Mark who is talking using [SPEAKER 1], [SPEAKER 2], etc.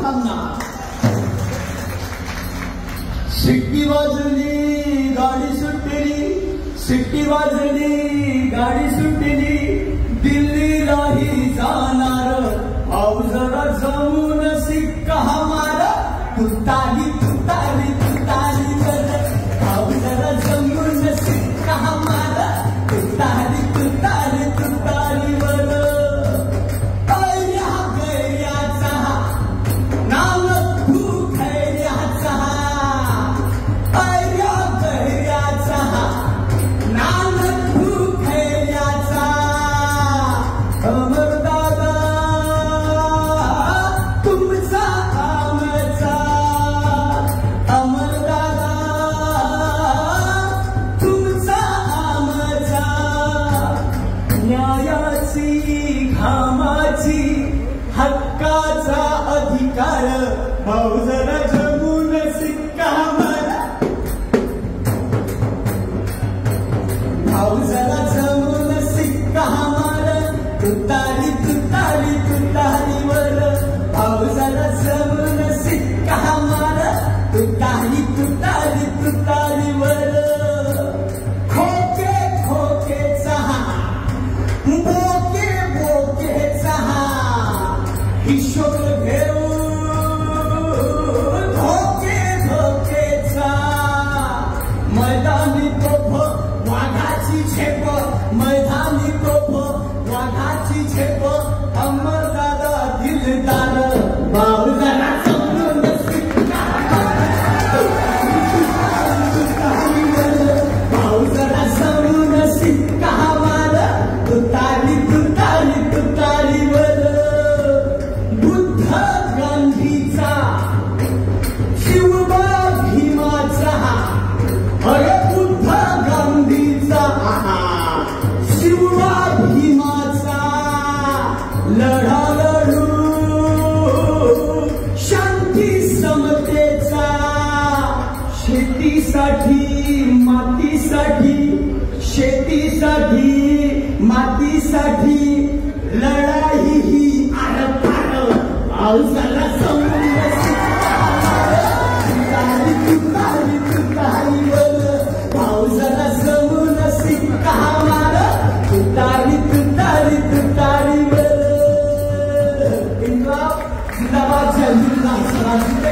[SPEAKER 1] थांबणार. शिट्टी वाजली गाडी सुटली, शिट्टी वाजली गाडी सुटली, दिल्लीलाही जाणार. भाऊ जरा जमून सिक्का मार, तुतारी तुतारी तुतारी वर. भाऊ जरा जमून सिक्का मार, तुतारी तुतारी तुतारी वर. ऐर्या गैर्याचा नाव तू खैर्याचा, ऐर्या गैर्याचा नाव तू खैर्याचा. अमरदादा तुमचा आमचा, अमरदादा तुमचा आमचा. न्यायाची घामाची हक्काचा अधिकार. भाऊ जरा जमून सिक्का मार, भाऊ जरा जमून सिक्का मार, तुतारी तुतारी तुतारी वर. भाऊ जरा जमून सिक्का मार, तुतारी तुतारी तुतारी वर. खोके खोके चहा, बोके बोके चहा, हिशोब घेऊन धोके धोकेचा. मैदानी तोफ वाघाची झेप, मैदानी तोफ वाघाची झेप. अमरदादा दिलदार, भाऊ जरा जमून सिक्का मार, भाऊ जरा जमून सिक्का मार, तुतारी तुतारी तुतारी वर. बुद्ध गांधीचा, शिवबा भीमाचा, अरे बुद्ध गांधीचा, शिवबा भीमाचा लढा लढू शांती समतेचा. शेतीसाठी मातीसाठी, शेतीसाठी मातीसाठी लढाई ही आरपार. भाऊ जरा जमून सिक्का मार, तुतारी तुतारी तुतारी वर. भाऊ जरा जमून सिक्का मार, तुतारी तुतारी तुतारी वर. इन्क्लाब जिंदाबाद, जय हिंद, स्वराज्य.